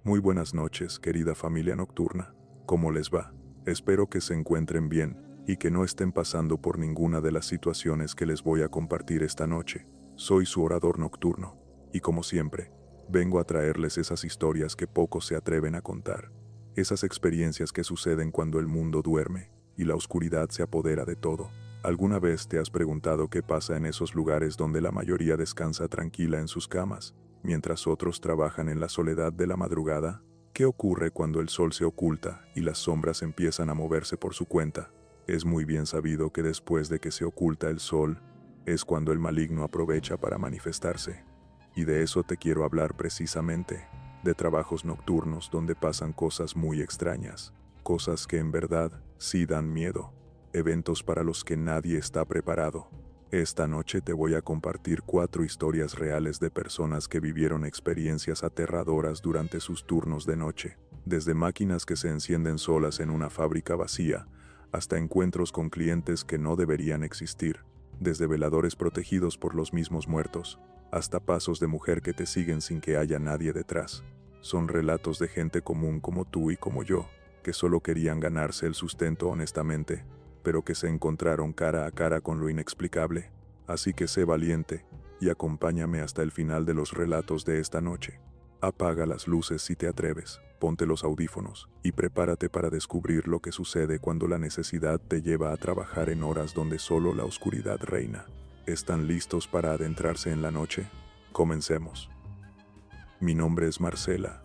Muy buenas noches, querida familia nocturna. ¿Cómo les va? Espero que se encuentren bien y que no estén pasando por ninguna de las situaciones que les voy a compartir esta noche. Soy su orador nocturno y, como siempre, vengo a traerles esas historias que pocos se atreven a contar. Esas experiencias que suceden cuando el mundo duerme y la oscuridad se apodera de todo. ¿Alguna vez te has preguntado qué pasa en esos lugares donde la mayoría descansa tranquila en sus camas, mientras otros trabajan en la soledad de la madrugada? ¿Qué ocurre cuando el sol se oculta y las sombras empiezan a moverse por su cuenta? Es muy bien sabido que después de que se oculta el sol, es cuando el maligno aprovecha para manifestarse. Y de eso te quiero hablar precisamente, de trabajos nocturnos donde pasan cosas muy extrañas, cosas que en verdad sí dan miedo, eventos para los que nadie está preparado. Esta noche te voy a compartir 4 historias reales de personas que vivieron experiencias aterradoras durante sus turnos de noche, desde máquinas que se encienden solas en una fábrica vacía, hasta encuentros con clientes que no deberían existir, desde veladores protegidos por los mismos muertos, hasta pasos de mujer que te siguen sin que haya nadie detrás. Son relatos de gente común como tú y como yo, que solo querían ganarse el sustento honestamente, pero que se encontraron cara a cara con lo inexplicable. Así que sé valiente y acompáñame hasta el final de los relatos de esta noche. Apaga las luces si te atreves, ponte los audífonos y prepárate para descubrir lo que sucede cuando la necesidad te lleva a trabajar en horas donde solo la oscuridad reina. ¿Están listos para adentrarse en la noche? Comencemos. Mi nombre es Marcela,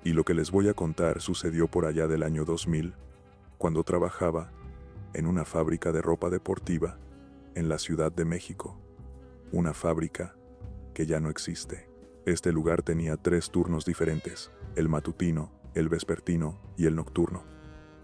y lo que les voy a contar sucedió por allá del año 2000, cuando trabajaba en una fábrica de ropa deportiva en la Ciudad de México. Una fábrica que ya no existe. Este lugar tenía 3 turnos diferentes: el matutino, el vespertino y el nocturno.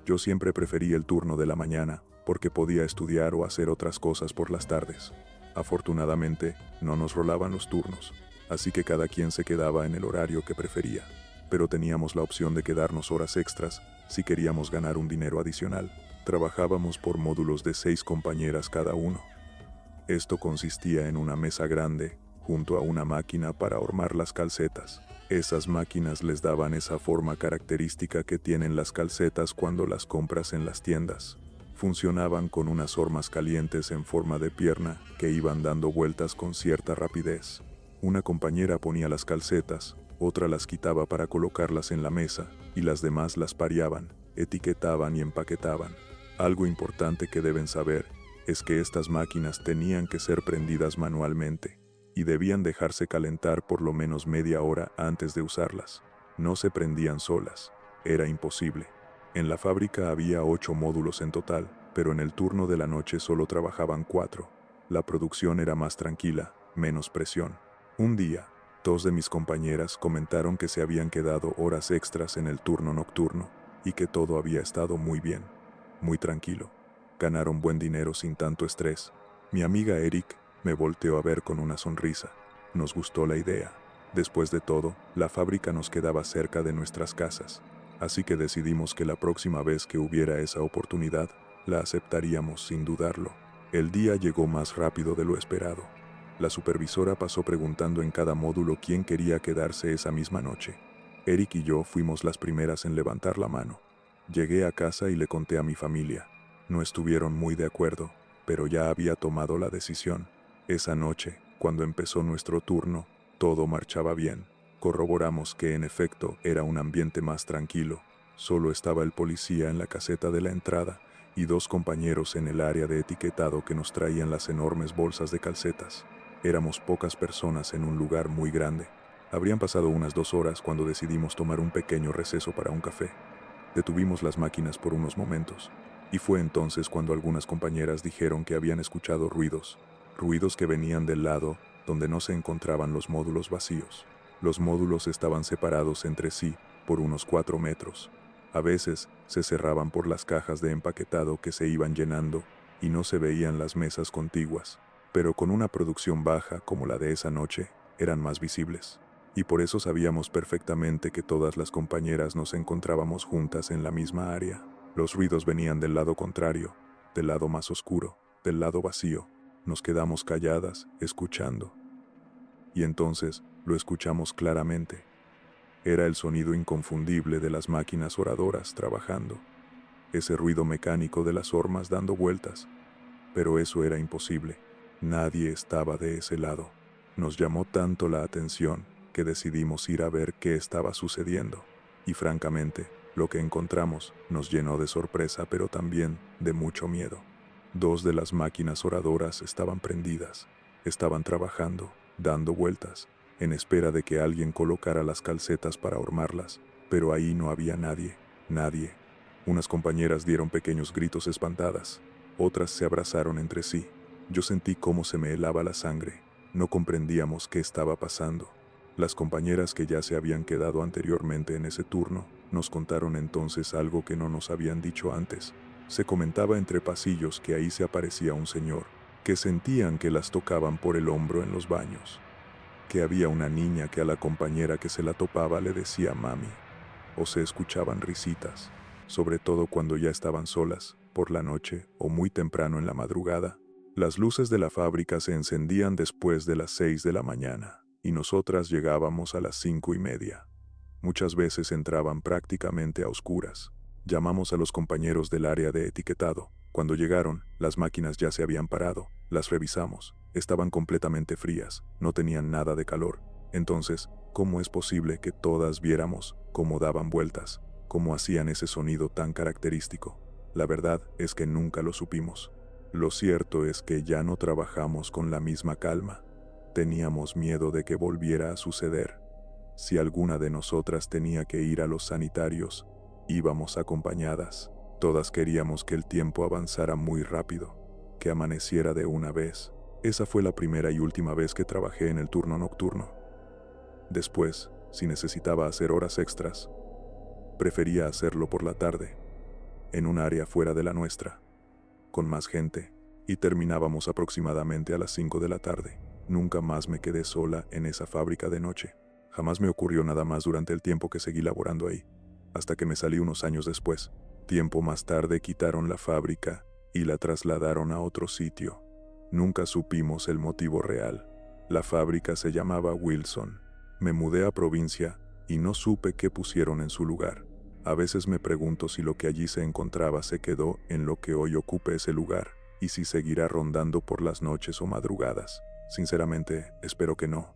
Yo siempre preferí el turno de la mañana porque podía estudiar o hacer otras cosas por las tardes. Afortunadamente, no nos rolaban los turnos, así que cada quien se quedaba en el horario que prefería, pero teníamos la opción de quedarnos horas extras si queríamos ganar un dinero adicional. Trabajábamos por módulos de 6 compañeras cada uno. Esto consistía en una mesa grande, junto a una máquina para hormar las calcetas. Esas máquinas les daban esa forma característica que tienen las calcetas cuando las compras en las tiendas. Funcionaban con unas hormas calientes en forma de pierna que iban dando vueltas con cierta rapidez. Una compañera ponía las calcetas, otra las quitaba para colocarlas en la mesa, y las demás las pareaban, etiquetaban y empaquetaban. Algo importante que deben saber es que estas máquinas tenían que ser prendidas manualmente y debían dejarse calentar por lo menos media hora antes de usarlas. No se prendían solas, era imposible. En la fábrica había 8 módulos en total, pero en el turno de la noche solo trabajaban 4. La producción era más tranquila, menos presión. Un día, 2 de mis compañeras comentaron que se habían quedado horas extras en el turno nocturno y que todo había estado muy bien, muy tranquilo. Ganaron buen dinero sin tanto estrés. Mi amiga Eric me volteó a ver con una sonrisa. Nos gustó la idea. Después de todo, la fábrica nos quedaba cerca de nuestras casas, así que decidimos que la próxima vez que hubiera esa oportunidad, la aceptaríamos sin dudarlo. El día llegó más rápido de lo esperado. La supervisora pasó preguntando en cada módulo quién quería quedarse esa misma noche. Eric y yo fuimos las primeras en levantar la mano. Llegué a casa y le conté a mi familia. No estuvieron muy de acuerdo, pero ya había tomado la decisión. Esa noche, cuando empezó nuestro turno, todo marchaba bien. Corroboramos que en efecto era un ambiente más tranquilo. Solo estaba el policía en la caseta de la entrada y 2 compañeros en el área de etiquetado que nos traían las enormes bolsas de calcetas. Éramos pocas personas en un lugar muy grande. Habrían pasado unas 2 horas cuando decidimos tomar un pequeño receso para un café. Detuvimos las máquinas por unos momentos, y fue entonces cuando algunas compañeras dijeron que habían escuchado ruidos que venían del lado donde no se encontraban los módulos vacíos. Los módulos estaban separados entre sí por unos 4 metros. A veces se cerraban por las cajas de empaquetado que se iban llenando y no se veían las mesas contiguas, pero con una producción baja como la de esa noche, eran más visibles. Y por eso sabíamos perfectamente que todas las compañeras nos encontrábamos juntas en la misma área. Los ruidos venían del lado contrario, del lado más oscuro, del lado vacío. Nos quedamos calladas, escuchando. Y entonces lo escuchamos claramente. Era el sonido inconfundible de las máquinas oradoras trabajando, ese ruido mecánico de las hormas dando vueltas. Pero eso era imposible. Nadie estaba de ese lado. Nos llamó tanto la atención que decidimos ir a ver qué estaba sucediendo. Y francamente, lo que encontramos nos llenó de sorpresa, pero también de mucho miedo. Dos de las máquinas oradoras estaban prendidas. Estaban trabajando, dando vueltas, en espera de que alguien colocara las calcetas para hormarlas. Pero ahí no había nadie, nadie. Unas compañeras dieron pequeños gritos espantadas. Otras se abrazaron entre sí. Yo sentí cómo se me helaba la sangre. No comprendíamos qué estaba pasando. Las compañeras que ya se habían quedado anteriormente en ese turno, nos contaron entonces algo que no nos habían dicho antes. Se comentaba entre pasillos que ahí se aparecía un señor, que sentían que las tocaban por el hombro en los baños. Que había una niña que a la compañera que se la topaba le decía mami. O se escuchaban risitas, sobre todo cuando ya estaban solas, por la noche o muy temprano en la madrugada. Las luces de la fábrica se encendían después de las 6 de la mañana, y nosotras llegábamos a las 5:30. Muchas veces entraban prácticamente a oscuras. Llamamos a los compañeros del área de etiquetado. Cuando llegaron, las máquinas ya se habían parado. Las revisamos. Estaban completamente frías, no tenían nada de calor. Entonces, ¿cómo es posible que todas viéramos cómo daban vueltas, cómo hacían ese sonido tan característico? La verdad es que nunca lo supimos. Lo cierto es que ya no trabajamos con la misma calma. Teníamos miedo de que volviera a suceder. Si alguna de nosotras tenía que ir a los sanitarios, íbamos acompañadas. Todas queríamos que el tiempo avanzara muy rápido, que amaneciera de una vez. Esa fue la primera y última vez que trabajé en el turno nocturno. Después, si necesitaba hacer horas extras, prefería hacerlo por la tarde, en un área fuera de la nuestra, con más gente, y terminábamos aproximadamente a las 5 de la tarde. Nunca más me quedé sola en esa fábrica de noche. Jamás me ocurrió nada más durante el tiempo que seguí laborando ahí, hasta que me salí unos años después. Tiempo más tarde quitaron la fábrica y la trasladaron a otro sitio. Nunca supimos el motivo real. La fábrica se llamaba Wilson. Me mudé a provincia y no supe qué pusieron en su lugar. A veces me pregunto si lo que allí se encontraba se quedó en lo que hoy ocupe ese lugar, y si seguirá rondando por las noches o madrugadas. Sinceramente, espero que no.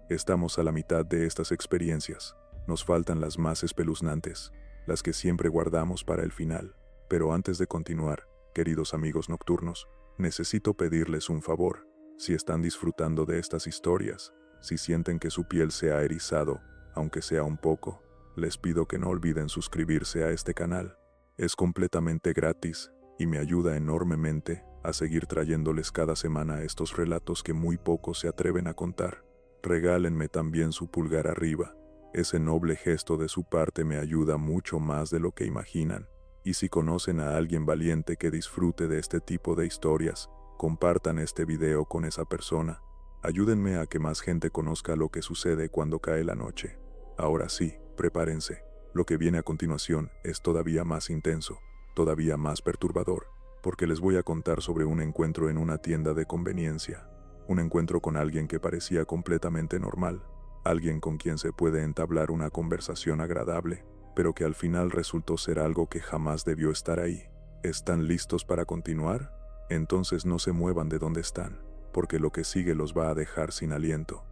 Estamos a la mitad de estas experiencias. Nos faltan las más espeluznantes, las que siempre guardamos para el final. Pero antes de continuar, queridos amigos nocturnos, necesito pedirles un favor. Si están disfrutando de estas historias, si sienten que su piel se ha erizado, aunque sea un poco, les pido que no olviden suscribirse a este canal. Es completamente gratis y me ayuda enormemente a seguir trayéndoles cada semana estos relatos que muy pocos se atreven a contar. Regálenme también su pulgar arriba. Ese noble gesto de su parte me ayuda mucho más de lo que imaginan. Y si conocen a alguien valiente que disfrute de este tipo de historias, compartan este video con esa persona. Ayúdenme a que más gente conozca lo que sucede cuando cae la noche. Ahora sí, prepárense. Lo que viene a continuación es todavía más intenso, todavía más perturbador, porque les voy a contar sobre un encuentro en una tienda de conveniencia. Un encuentro con alguien que parecía completamente normal, alguien con quien se puede entablar una conversación agradable, pero que al final resultó ser algo que jamás debió estar ahí. ¿Están listos para continuar? Entonces no se muevan de donde están, porque lo que sigue los va a dejar sin aliento.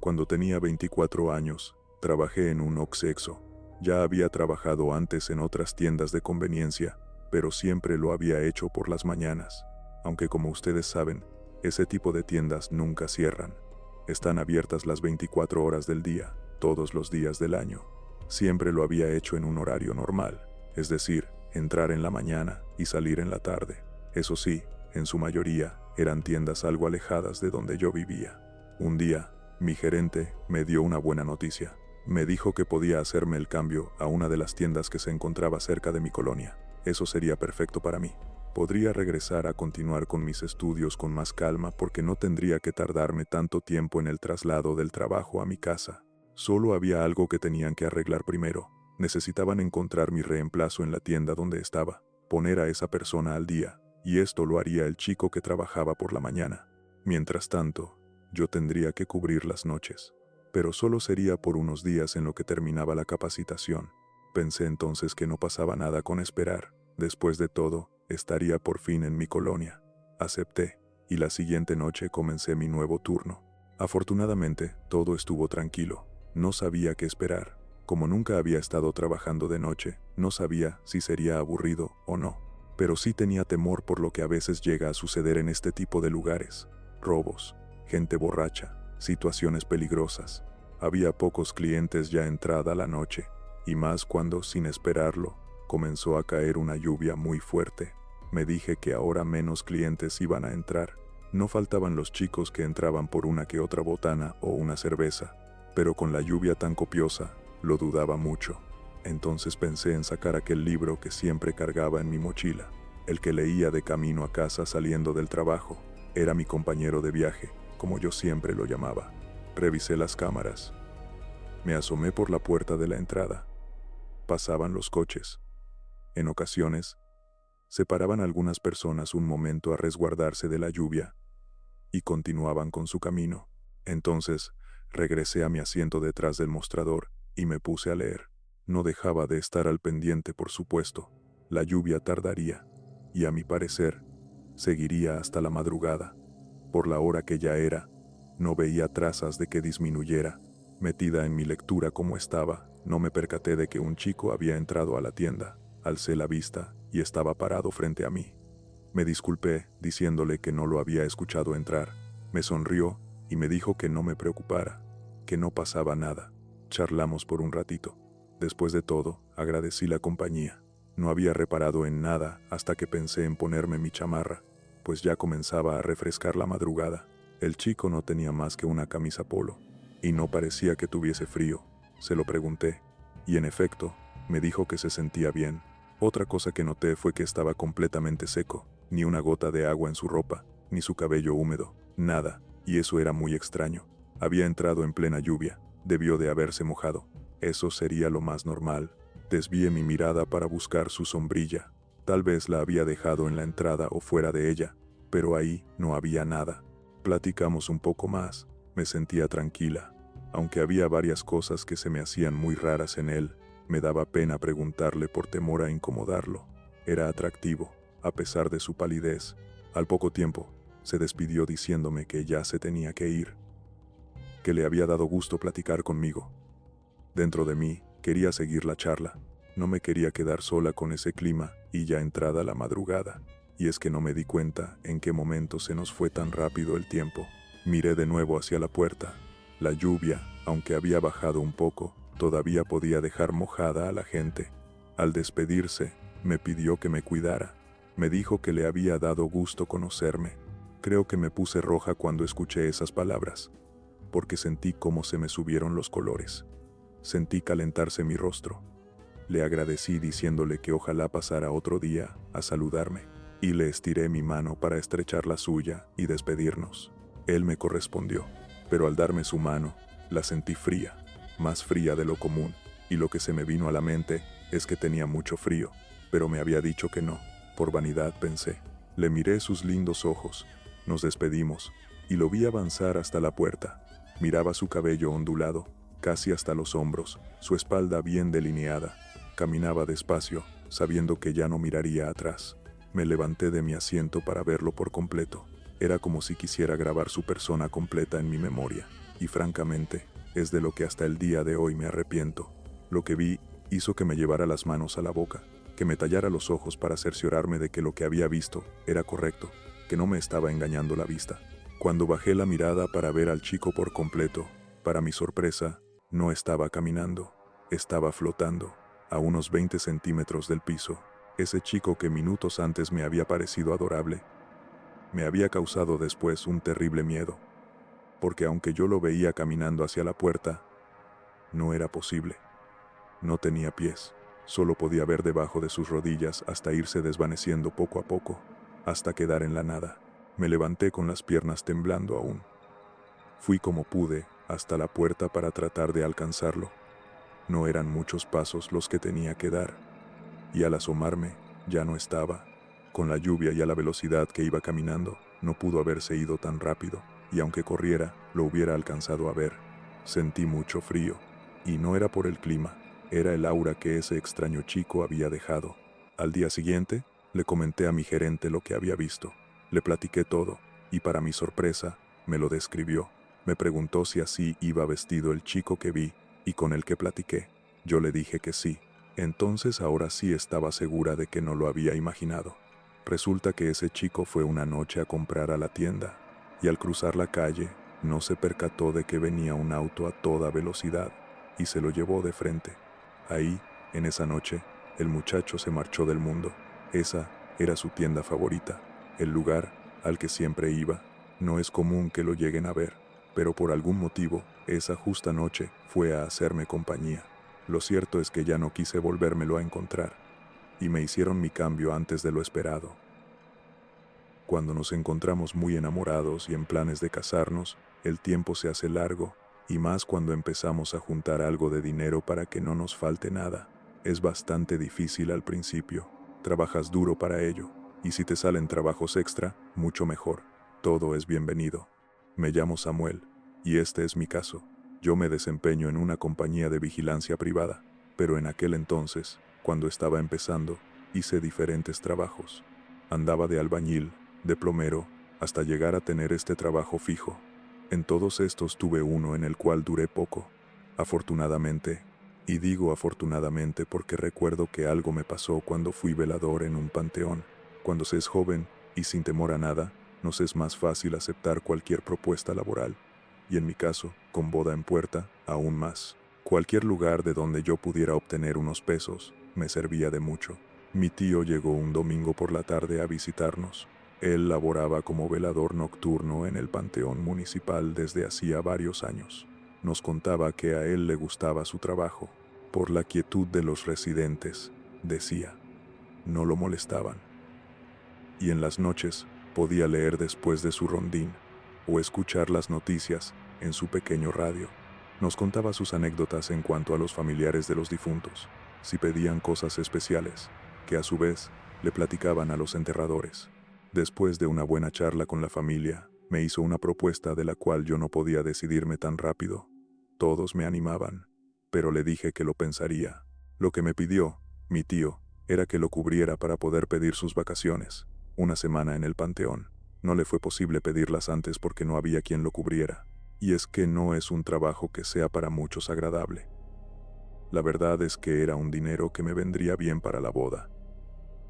Cuando tenía 24 años, trabajé en un Oxxo. Ya había trabajado antes en otras tiendas de conveniencia, pero siempre lo había hecho por las mañanas. Aunque como ustedes saben, ese tipo de tiendas nunca cierran. Están abiertas las 24 horas del día, todos los días del año. Siempre lo había hecho en un horario normal, es decir, entrar en la mañana y salir en la tarde. Eso sí, en su mayoría, eran tiendas algo alejadas de donde yo vivía. Un día, mi gerente me dio una buena noticia. Me dijo que podía hacerme el cambio a una de las tiendas que se encontraba cerca de mi colonia. Eso sería perfecto para mí. Podría regresar a continuar con mis estudios con más calma porque no tendría que tardarme tanto tiempo en el traslado del trabajo a mi casa. Solo había algo que tenían que arreglar primero. Necesitaban encontrar mi reemplazo en la tienda donde estaba, poner a esa persona al día, y esto lo haría el chico que trabajaba por la mañana. Mientras tanto, yo tendría que cubrir las noches. pero solo sería por unos días en lo que terminaba la capacitación. Pensé entonces que no pasaba nada con esperar. Después de todo, estaría por fin en mi colonia. Acepté, y la siguiente noche comencé mi nuevo turno. Afortunadamente, todo estuvo tranquilo. No sabía qué esperar. Como nunca había estado trabajando de noche, no sabía si sería aburrido o no. Pero sí tenía temor por lo que a veces llega a suceder en este tipo de lugares. Robos, gente borracha, situaciones peligrosas. Había pocos clientes ya entrada la noche, y más cuando, sin esperarlo, comenzó a caer una lluvia muy fuerte. Me dije que ahora menos clientes iban a entrar. No faltaban los chicos que entraban por una que otra botana o una cerveza, pero con la lluvia tan copiosa, lo dudaba mucho. Entonces pensé en sacar aquel libro que siempre cargaba en mi mochila, el que leía de camino a casa saliendo del trabajo. Era mi compañero de viaje, como yo siempre lo llamaba. Revisé las cámaras. Me asomé por la puerta de la entrada. Pasaban los coches. En ocasiones, se paraban algunas personas un momento a resguardarse de la lluvia y continuaban con su camino. Entonces, regresé a mi asiento detrás del mostrador y me puse a leer. No dejaba de estar al pendiente, por supuesto. La lluvia tardaría, y a mi parecer, seguiría hasta la madrugada. Por la hora que ya era, no veía trazas de que disminuyera. Metida en mi lectura como estaba, no me percaté de que un chico había entrado a la tienda. Alcé la vista y estaba parado frente a mí. Me disculpé, diciéndole que no lo había escuchado entrar. Me sonrió y me dijo que no me preocupara, que no pasaba nada. Charlamos por un ratito. Después de todo, agradecí la compañía. No había reparado en nada hasta que pensé en ponerme mi chamarra, pues ya comenzaba a refrescar la madrugada. El chico no tenía más que una camisa polo, y no parecía que tuviese frío. Se lo pregunté, y en efecto, me dijo que se sentía bien. Otra cosa que noté fue que estaba completamente seco, ni una gota de agua en su ropa, ni su cabello húmedo, nada, y eso era muy extraño. Había entrado en plena lluvia, debió de haberse mojado. Eso sería lo más normal. Desvié mi mirada para buscar su sombrilla. Tal vez la había dejado en la entrada o fuera de ella, pero ahí no había nada. Platicamos un poco más. Me sentía tranquila, aunque había varias cosas que se me hacían muy raras en él. Me daba pena preguntarle por temor a incomodarlo. Era atractivo, a pesar de su palidez. Al poco tiempo, se despidió diciéndome que ya se tenía que ir, que le había dado gusto platicar conmigo. Dentro de mí, quería seguir la charla. No me quería quedar sola con ese clima y ya entrada la madrugada. Y es que no me di cuenta en qué momento se nos fue tan rápido el tiempo. Miré de nuevo hacia la puerta. La lluvia, aunque había bajado un poco, todavía podía dejar mojada a la gente. Al despedirse, me pidió que me cuidara. Me dijo que le había dado gusto conocerme. Creo que me puse roja cuando escuché esas palabras, porque sentí cómo se me subieron los colores. Sentí calentarse mi rostro. Le agradecí diciéndole que ojalá pasara otro día a saludarme, y le estiré mi mano para estrechar la suya y despedirnos. Él me correspondió, pero al darme su mano, la sentí fría, más fría de lo común, y lo que se me vino a la mente es que tenía mucho frío, pero me había dicho que no. Por vanidad pensé. Le miré sus lindos ojos, nos despedimos, y lo vi avanzar hasta la puerta. Miraba su cabello ondulado, casi hasta los hombros, su espalda bien delineada. Caminaba despacio, sabiendo que ya no miraría atrás. Me levanté de mi asiento para verlo por completo. Era como si quisiera grabar su persona completa en mi memoria, y francamente, es de lo que hasta el día de hoy me arrepiento. Lo que vi hizo que me llevara las manos a la boca, que me tallara los ojos para cerciorarme de que lo que había visto era correcto, que no me estaba engañando la vista. Cuando bajé la mirada para ver al chico por completo, para mi sorpresa, no estaba caminando, estaba flotando, a unos 20 centímetros del piso. Ese chico que minutos antes me había parecido adorable, me había causado después un terrible miedo, porque aunque yo lo veía caminando hacia la puerta, no era posible. No tenía pies, solo podía ver debajo de sus rodillas hasta irse desvaneciendo poco a poco, hasta quedar en la nada. Me levanté con las piernas temblando aún. Fui como pude hasta la puerta para tratar de alcanzarlo. No eran muchos pasos los que tenía que dar, y al asomarme, ya no estaba. Con la lluvia y a la velocidad que iba caminando, no pudo haberse ido tan rápido, y aunque corriera, lo hubiera alcanzado a ver. Sentí mucho frío, y no era por el clima, era el aura que ese extraño chico había dejado. Al día siguiente, le comenté a mi gerente lo que había visto. Le platiqué todo, y para mi sorpresa, me lo describió. Me preguntó si así iba vestido el chico que vi, y con el que platiqué. Yo le dije que sí. Entonces ahora sí estaba segura de que no lo había imaginado. Resulta que ese chico fue una noche a comprar a la tienda, y al cruzar la calle, no se percató de que venía un auto a toda velocidad, y se lo llevó de frente. Ahí, en esa noche, el muchacho se marchó del mundo. Esa era su tienda favorita, el lugar al que siempre iba. No es común que lo lleguen a ver, pero por algún motivo, esa justa noche fue a hacerme compañía. Lo cierto es que ya no quise volvérmelo a encontrar, y me hicieron mi cambio antes de lo esperado. Cuando nos encontramos muy enamorados y en planes de casarnos, el tiempo se hace largo, y más cuando empezamos a juntar algo de dinero para que no nos falte nada. Es bastante difícil al principio. Trabajas duro para ello, y si te salen trabajos extra, mucho mejor. Todo es bienvenido. Me llamo Samuel, y este es mi caso. Yo me desempeño en una compañía de vigilancia privada, pero en aquel entonces, cuando estaba empezando, hice diferentes trabajos. Andaba de albañil, de plomero, hasta llegar a tener este trabajo fijo. En todos estos tuve uno en el cual duré poco. Afortunadamente, y digo afortunadamente porque recuerdo que algo me pasó cuando fui velador en un panteón. Cuando se es joven, y sin temor a nada, nos es más fácil aceptar cualquier propuesta laboral. Y en mi caso, con boda en puerta, aún más. Cualquier lugar de donde yo pudiera obtener unos pesos, me servía de mucho. Mi tío llegó un domingo por la tarde a visitarnos. Él laboraba como velador nocturno en el panteón municipal desde hacía varios años. Nos contaba que a él le gustaba su trabajo, por la quietud de los residentes, decía. No lo molestaban. Y en las noches podía leer después de su rondín, o escuchar las noticias en su pequeño radio. Nos contaba sus anécdotas en cuanto a los familiares de los difuntos, si pedían cosas especiales, que a su vez le platicaban a los enterradores. Después de una buena charla con la familia, me hizo una propuesta de la cual yo no podía decidirme tan rápido. Todos me animaban, pero le dije que lo pensaría. Lo que me pidió, mi tío, era que lo cubriera para poder pedir sus vacaciones, una semana en el panteón. No le fue posible pedirlas antes porque no había quien lo cubriera, y es que no es un trabajo que sea para muchos agradable. La verdad es que era un dinero que me vendría bien para la boda.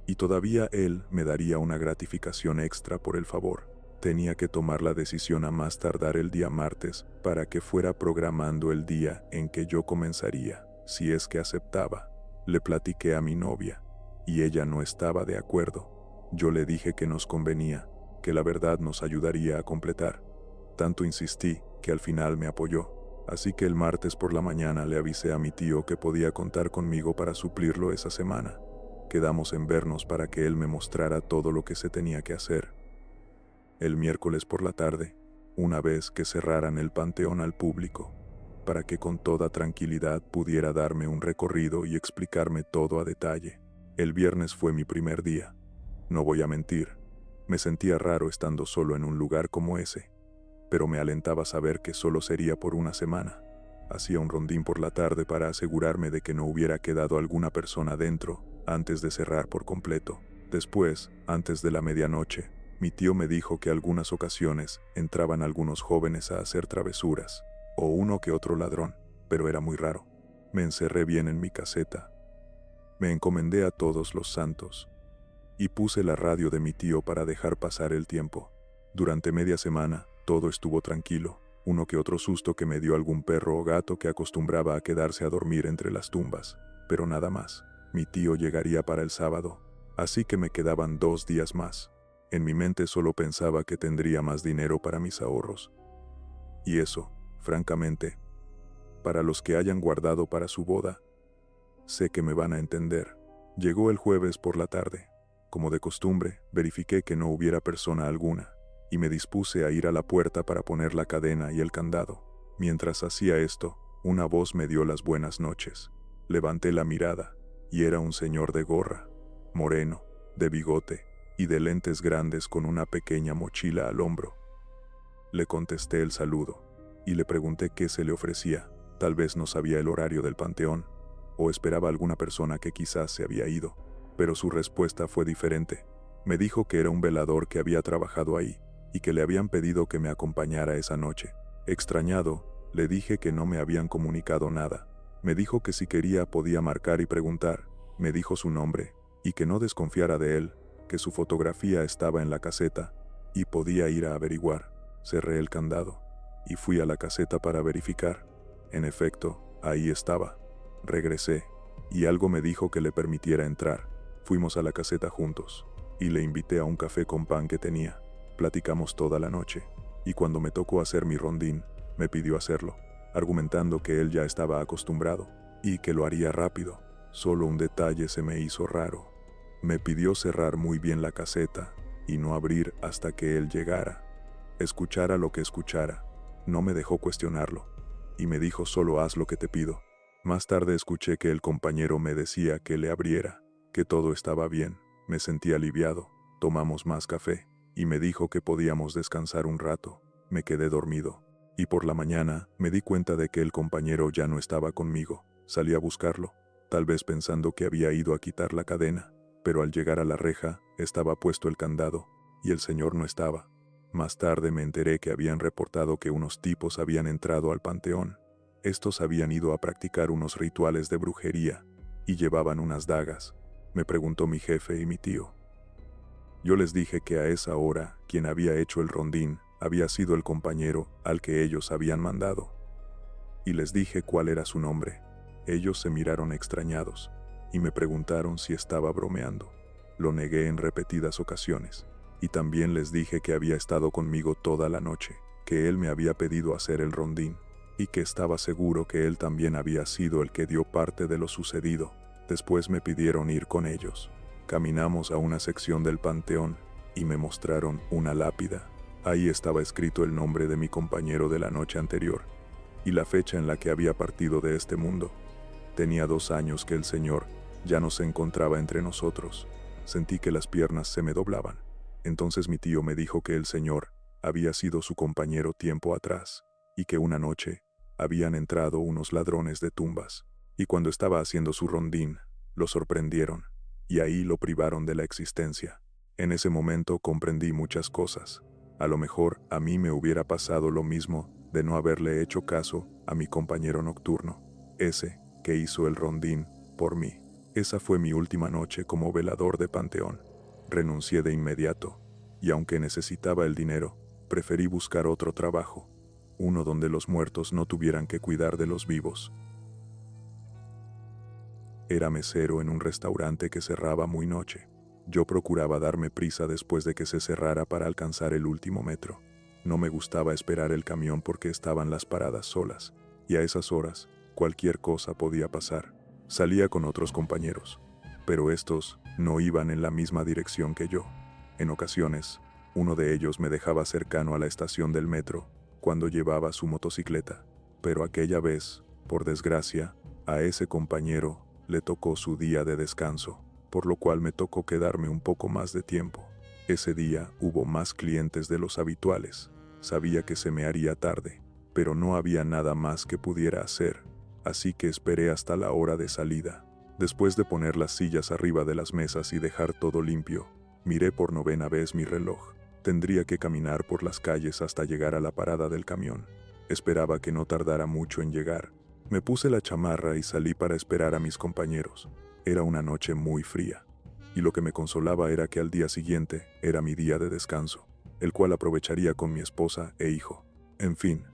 Y todavía él me daría una gratificación extra por el favor. Tenía que tomar la decisión a más tardar el día martes para que fuera programando el día en que yo comenzaría, si es que aceptaba. Le platiqué a mi novia, y ella no estaba de acuerdo. Yo le dije que nos convenía, que la verdad nos ayudaría a completar. Tanto insistí que al final me apoyó. Así que el martes por la mañana le avisé a mi tío que podía contar conmigo para suplirlo esa semana. Quedamos en vernos para que él me mostrara todo lo que se tenía que hacer. El miércoles por la tarde, una vez que cerraran el panteón al público, para que con toda tranquilidad pudiera darme un recorrido y explicarme todo a detalle. El viernes fue mi primer día. No voy a mentir, me sentía raro estando solo en un lugar como ese, pero me alentaba saber que solo sería por una semana. Hacía un rondín por la tarde para asegurarme de que no hubiera quedado alguna persona dentro antes de cerrar por completo. Después, antes de la medianoche, mi tío me dijo que algunas ocasiones entraban algunos jóvenes a hacer travesuras, o uno que otro ladrón, pero era muy raro. Me encerré bien en mi caseta. Me encomendé a todos los santos, y puse la radio de mi tío para dejar pasar el tiempo. Durante media semana, todo estuvo tranquilo. Uno que otro susto que me dio algún perro o gato que acostumbraba a quedarse a dormir entre las tumbas, pero nada más. Mi tío llegaría para el sábado, así que me quedaban 2 días más. En mi mente solo pensaba que tendría más dinero para mis ahorros. Y eso, francamente, para los que hayan guardado para su boda, sé que me van a entender. Llegó el jueves por la tarde. Como de costumbre, verifiqué que no hubiera persona alguna, y me dispuse a ir a la puerta para poner la cadena y el candado. Mientras hacía esto, una voz me dio las buenas noches. Levanté la mirada, y era un señor de gorra, moreno, de bigote, y de lentes grandes con una pequeña mochila al hombro. Le contesté el saludo. y le pregunté qué se le ofrecía. Tal vez no sabía el horario del panteón, o esperaba alguna persona que quizás se había ido, pero su respuesta fue diferente. Me dijo que era un velador que había trabajado ahí, y que le habían pedido que me acompañara esa noche. Extrañado, le dije que no me habían comunicado nada. Me dijo que si quería podía marcar y preguntar. Me dijo su nombre, y que no desconfiara de él, que su fotografía estaba en la caseta, y podía ir a averiguar. Cerré el candado, y fui a la caseta para verificar. En efecto, ahí estaba. Regresé, y algo me dijo que le permitiera entrar. Fuimos a la caseta juntos, y le invité a un café con pan que tenía. Platicamos toda la noche, y cuando me tocó hacer mi rondín, me pidió hacerlo, argumentando que él ya estaba acostumbrado, y que lo haría rápido. Solo un detalle se me hizo raro. Me pidió cerrar muy bien la caseta, y no abrir hasta que él llegara. Escuchara lo que escuchara, no me dejó cuestionarlo, y me dijo solo haz lo que te pido. Más tarde escuché que el compañero me decía que le abriera, que todo estaba bien. Me sentí aliviado, tomamos más café, y me dijo que podíamos descansar un rato. Me quedé dormido, y por la mañana me di cuenta de que el compañero ya no estaba conmigo. Salí a buscarlo, tal vez pensando que había ido a quitar la cadena, pero al llegar a la reja estaba puesto el candado, y el señor no estaba. Más tarde me enteré que habían reportado que unos tipos habían entrado al panteón. Estos habían ido a practicar unos rituales de brujería, y llevaban unas dagas. Me preguntó mi jefe y mi tío. Yo les dije que a esa hora, quien había hecho el rondín, había sido el compañero al que ellos habían mandado. Y les dije cuál era su nombre. Ellos se miraron extrañados, y me preguntaron si estaba bromeando. Lo negué en repetidas ocasiones, y también les dije que había estado conmigo toda la noche, que él me había pedido hacer el rondín, y que estaba seguro que él también había sido el que dio parte de lo sucedido. Después me pidieron ir con ellos. Caminamos a una sección del panteón, y me mostraron una lápida. Ahí estaba escrito el nombre de mi compañero de la noche anterior, y la fecha en la que había partido de este mundo. Tenía 2 años que el señor ya no se encontraba entre nosotros. Sentí que las piernas se me doblaban. Entonces mi tío me dijo que el señor había sido su compañero tiempo atrás, y que una noche habían entrado unos ladrones de tumbas, y cuando estaba haciendo su rondín, lo sorprendieron, y ahí lo privaron de la existencia. En ese momento comprendí muchas cosas. A lo mejor a mí me hubiera pasado lo mismo de no haberle hecho caso a mi compañero nocturno, ese que hizo el rondín por mí. Esa fue mi última noche como velador de panteón. Renuncié de inmediato, y aunque necesitaba el dinero, preferí buscar otro trabajo, uno donde los muertos no tuvieran que cuidar de los vivos. Era mesero en un restaurante que cerraba muy noche. Yo procuraba darme prisa después de que se cerrara para alcanzar el último metro. No me gustaba esperar el camión porque estaban las paradas solas, y a esas horas, cualquier cosa podía pasar. Salía con otros compañeros, pero estos no iban en la misma dirección que yo. En ocasiones, uno de ellos me dejaba cercano a la estación del metro, cuando llevaba su motocicleta, pero aquella vez, por desgracia, a ese compañero le tocó su día de descanso, por lo cual me tocó quedarme un poco más de tiempo. Ese día hubo más clientes de los habituales. Sabía que se me haría tarde, pero no había nada más que pudiera hacer, así que esperé hasta la hora de salida. Después de poner las sillas arriba de las mesas y dejar todo limpio, miré por 9ª vez mi reloj. Tendría que caminar por las calles hasta llegar a la parada del camión. Esperaba que no tardara mucho en llegar. Me puse la chamarra y salí para esperar a mis compañeros. Era una noche muy fría, y lo que me consolaba era que al día siguiente era mi día de descanso, el cual aprovecharía con mi esposa e hijo. En fin,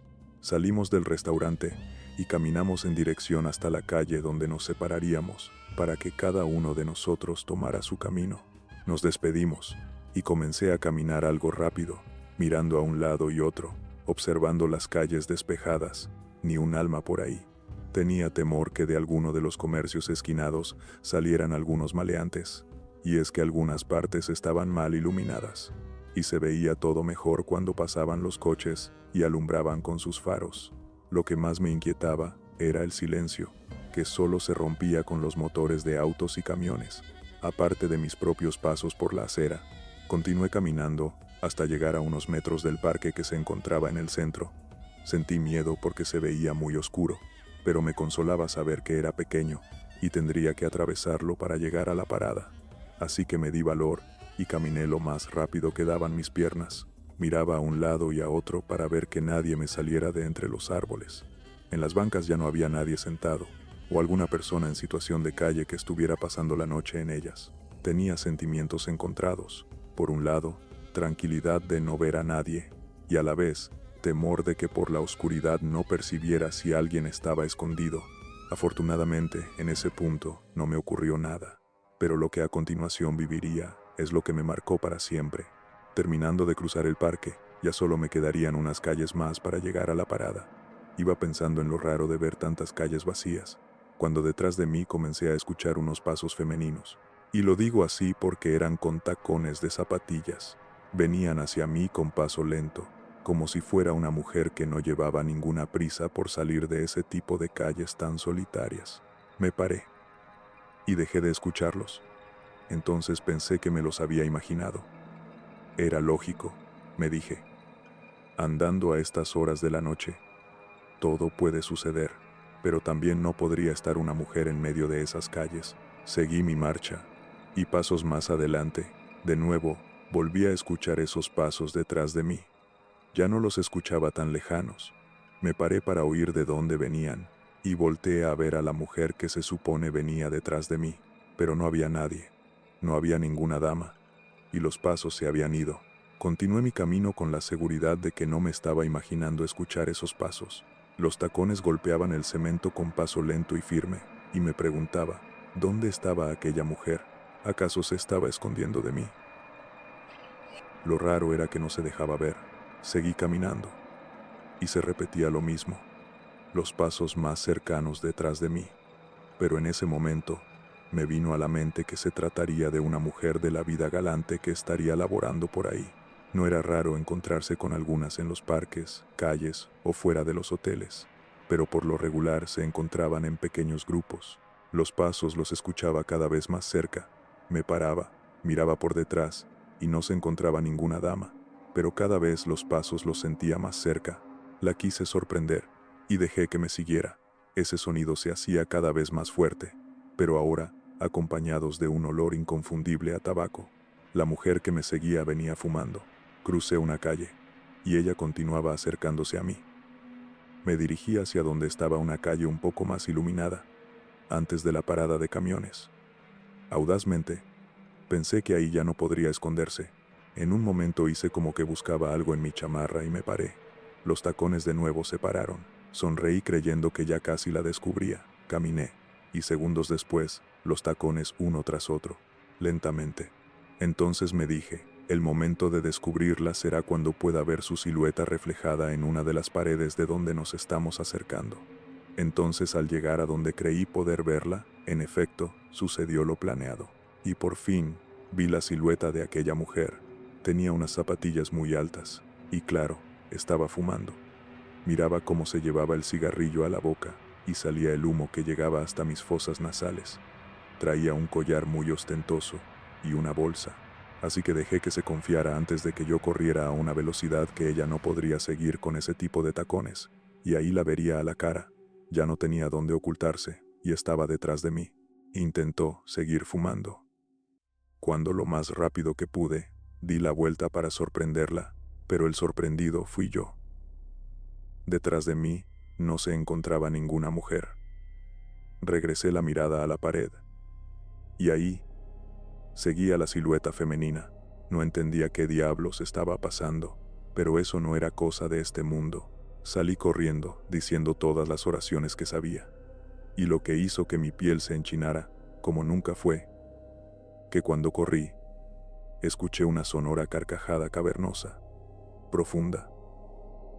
salimos del restaurante y caminamos en dirección hasta la calle donde nos separaríamos, para que cada uno de nosotros tomara su camino. Nos despedimos, y comencé a caminar algo rápido, mirando a un lado y otro, observando las calles despejadas, ni un alma por ahí. Tenía temor que de alguno de los comercios esquinados salieran algunos maleantes, y es que algunas partes estaban mal iluminadas, y se veía todo mejor cuando pasaban los coches y alumbraban con sus faros. Lo que más me inquietaba era el silencio, que solo se rompía con los motores de autos y camiones. Aparte de mis propios pasos por la acera, continué caminando hasta llegar a unos metros del parque que se encontraba en el centro. Sentí miedo porque se veía muy oscuro, pero me consolaba saber que era pequeño y tendría que atravesarlo para llegar a la parada. Así que me di valor y caminé lo más rápido que daban mis piernas. Miraba a un lado y a otro para ver que nadie me saliera de entre los árboles. En las bancas ya no había nadie sentado, o alguna persona en situación de calle que estuviera pasando la noche en ellas. Tenía sentimientos encontrados. Por un lado, tranquilidad de no ver a nadie, y a la vez, temor de que por la oscuridad no percibiera si alguien estaba escondido. Afortunadamente, en ese punto no me ocurrió nada, pero lo que a continuación viviría es lo que me marcó para siempre. Terminando de cruzar el parque, ya solo me quedarían unas calles más para llegar a la parada. Iba pensando en lo raro de ver tantas calles vacías, cuando detrás de mí comencé a escuchar unos pasos femeninos. Y lo digo así porque eran con tacones de zapatillas. Venían hacia mí con paso lento, como si fuera una mujer que no llevaba ninguna prisa por salir de ese tipo de calles tan solitarias. Me paré y dejé de escucharlos. Entonces pensé que me los había imaginado. Era lógico, me dije. Andando a estas horas de la noche, todo puede suceder, pero también no podría estar una mujer en medio de esas calles. Seguí mi marcha, y pasos más adelante, de nuevo, volví a escuchar esos pasos detrás de mí. Ya no los escuchaba tan lejanos. Me paré para oír de dónde venían, y volteé a ver a la mujer que se supone venía detrás de mí, pero no había nadie. No había ninguna dama, y los pasos se habían ido. Continué mi camino con la seguridad de que no me estaba imaginando escuchar esos pasos. Los tacones golpeaban el cemento con paso lento y firme, y me preguntaba, ¿dónde estaba aquella mujer? ¿Acaso se estaba escondiendo de mí? Lo raro era que no se dejaba ver. Seguí caminando, y se repetía lo mismo, los pasos más cercanos detrás de mí. Pero en ese momento, me vino a la mente que se trataría de una mujer de la vida galante que estaría laborando por ahí. No era raro encontrarse con algunas en los parques, calles o fuera de los hoteles, pero por lo regular se encontraban en pequeños grupos. Los pasos los escuchaba cada vez más cerca. Me paraba, miraba por detrás, y no se encontraba ninguna dama, pero cada vez los pasos los sentía más cerca. La quise sorprender, y dejé que me siguiera. Ese sonido se hacía cada vez más fuerte, pero ahora, acompañados de un olor inconfundible a tabaco. La mujer que me seguía venía fumando. Crucé una calle, y ella continuaba acercándose a mí. Me dirigí hacia donde estaba una calle un poco más iluminada, antes de la parada de camiones. Audazmente, pensé que ahí ya no podría esconderse. En un momento hice como que buscaba algo en mi chamarra y me paré. Los tacones de nuevo se pararon. Sonreí creyendo que ya casi la descubría. Caminé, y segundos después, los tacones uno tras otro, lentamente. Entonces me dije, el momento de descubrirla será cuando pueda ver su silueta reflejada en una de las paredes de donde nos estamos acercando. Entonces, al llegar a donde creí poder verla, en efecto, sucedió lo planeado. Y por fin, vi la silueta de aquella mujer. Tenía unas zapatillas muy altas, y claro, estaba fumando. Miraba cómo se llevaba el cigarrillo a la boca, y salía el humo que llegaba hasta mis fosas nasales. Traía un collar muy ostentoso, y una bolsa, así que dejé que se confiara antes de que yo corriera a una velocidad que ella no podría seguir con ese tipo de tacones, y ahí la vería a la cara. Ya no tenía dónde ocultarse, y estaba detrás de mí. Intentó seguir fumando. Cuando lo más rápido que pude, di la vuelta para sorprenderla, pero el sorprendido fui yo. Detrás de mí no se encontraba ninguna mujer. Regresé la mirada a la pared, y ahí seguía la silueta femenina. No entendía qué diablos estaba pasando, pero eso no era cosa de este mundo. Salí corriendo, diciendo todas las oraciones que sabía. Y lo que hizo que mi piel se enchinara, como nunca fue, que cuando corrí, escuché una sonora carcajada cavernosa, profunda,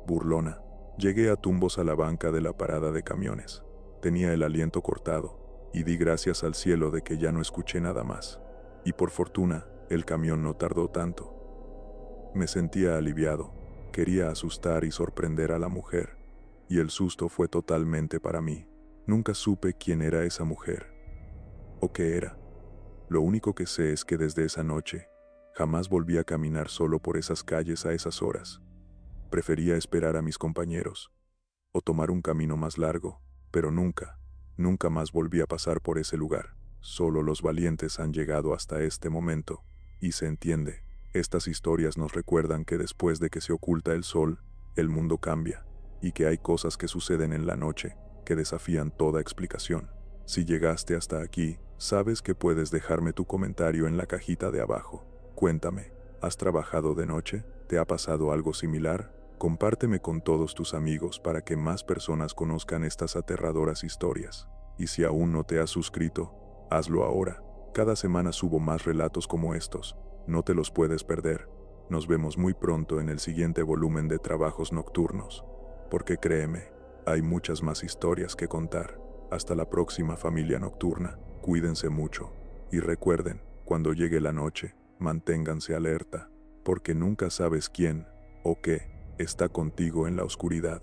burlona. Llegué a tumbos a la banca de la parada de camiones. Tenía el aliento cortado, y di gracias al cielo de que ya no escuché nada más. Y por fortuna, el camión no tardó tanto. Me sentía aliviado, quería asustar y sorprender a la mujer, y el susto fue totalmente para mí. Nunca supe quién era esa mujer, o qué era. Lo único que sé es que desde esa noche, jamás volví a caminar solo por esas calles a esas horas. Prefería esperar a mis compañeros, o tomar un camino más largo, pero nunca, nunca más volví a pasar por ese lugar. Solo los valientes han llegado hasta este momento, y se entiende. Estas historias nos recuerdan que después de que se oculta el sol, el mundo cambia, y que hay cosas que suceden en la noche que desafían toda explicación. Si llegaste hasta aquí, sabes que puedes dejarme tu comentario en la cajita de abajo. Cuéntame, ¿has trabajado de noche? ¿Te ha pasado algo similar? Compárteme con todos tus amigos para que más personas conozcan estas aterradoras historias. Y si aún no te has suscrito, hazlo ahora. Cada semana subo más relatos como estos. No te los puedes perder. Nos vemos muy pronto en el siguiente volumen de Trabajos Nocturnos. Porque créeme, hay muchas más historias que contar. Hasta la próxima, familia nocturna. Cuídense mucho. Y recuerden, cuando llegue la noche, manténganse alerta, porque nunca sabes quién o qué está contigo en la oscuridad.